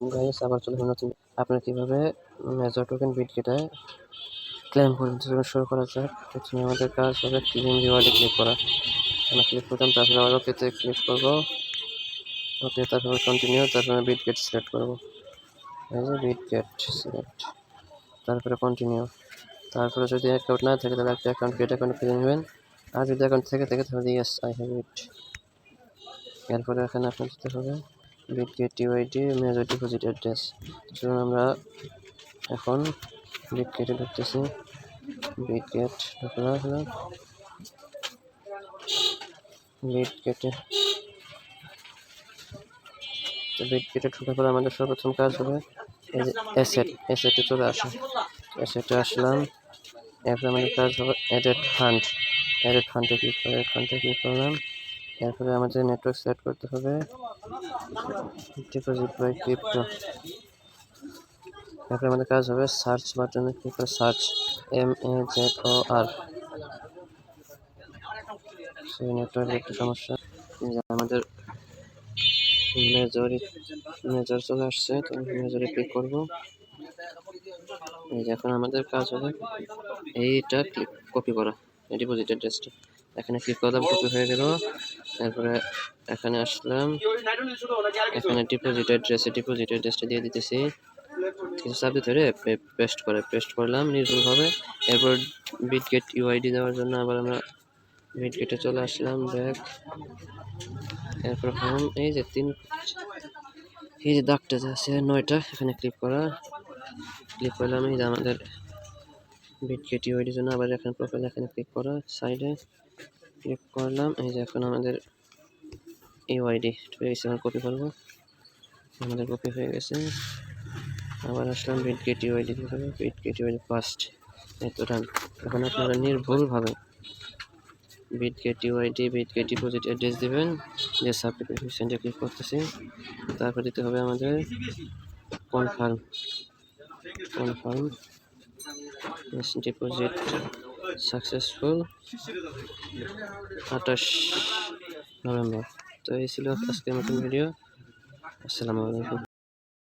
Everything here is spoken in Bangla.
গাইস আবার চলে নতুন আপনারা কিভাবে মেজর টোকেন বিটগেটে ক্লেম পর্যন্ত শুরু করা যাক। প্রথমে আমাদের কাজ হবে ক্লেম রিওয়ার্ডে ক্লিক করা। আমরা ক্লিক করলাম, তারপরে আবার ওকেতে ক্লিক করবো, ওকে, তারপরে কন্টিনিউ, তারপরে বিটগেট সিলেক্ট করবো, এই যে বিটগেট সিলেক্ট, তারপরে কন্টিনিউ। তারপরে যদি অ্যাকাউন্ট না থাকে তাহলে একটা অ্যাকাউন্ট ক্রিয়েট অ্যাকাউন্ট খুঁজে নেবেন, আর যদি অ্যাকাউন্ট থেকে তাহলে ইয়েস আই হ্যাভ ইট। এরপরে এখানে আপনার দিতে হবে Bitget UID major deposit address. চলুন আমরা এখন বিটগেটে ঢুকতেছি, বিটগেট ঢুকলাম, বিটগেটে ঢোকার পরে আমাদের সর্বপ্রথম কাজ হবে এই যে অ্যাসেটে চলে আসা। অ্যাসেটে আসলাম, এরপরে আমাদের কাজ হবে অ্যাডেড ফান্ডে ক্লিক করলাম। এরপরে আমাদের নেটওয়ার্ক সিলেক্ট করতে হবে ডিপোজিট বাই ক্রিপ্টো। এরপরে আমাদের কাজ হবে সার্চ বাটনে ক্লিক করে সার্চ MAZOR। সেই নেটওয়ার্কের একটু সমস্যা, আমাদের মেজর চলে আসছে, তো মেজরে ক্লিক করবো। এই যে এখন আমাদের কাজ হবে এইটা কপি করা, ডিপোজিট অ্যাড্রেসটা এখানে ক্লিক করলাম, কপি হয়ে গেল। তারপরে এখানে আসলাম, এখানে ডিপোজিট অ্যাড্রেসটা দিয়ে দিতেছি, কিছু সাবজেক্ট ধরে পেস্ট করলাম নির্ভুলভাবে। এরপর বিটগেট ইউআইডি দেওয়ার জন্য আবার আমরা বিটগেটে চলে আসলাম, ব্যাক, এরপর হোম, এই যে এই যে দাগটা আছে 9টা, এখানে ক্লিক করলাম। এই যে আমাদের বিটগেট ইউআইডির জন্য আবার এখানে প্রোফাইল, এখানে ক্লিক করা, সাইডে ক্লিক করলাম। এই যে এখন আমাদের ইউআইডি কপি করবো, আমাদের কপি হয়ে গেছে। আবার আসলাম Bitget UID, Bitget UID first, এই তো ডান। এখন আপনারা নির্ভুলভাবে Bitget UID Bitget deposit address দেবেন, যে সাবস্ক্রিপশনটা ক্লিক করতেছি। তারপর দিতে হবে আমাদের কনফার্ম ডিপোজিট সাকসেসফুল 28 নভেম্বর। তো এই ছিল আজকের নতুন ভিডিও। আসসালামু আলাইকুম।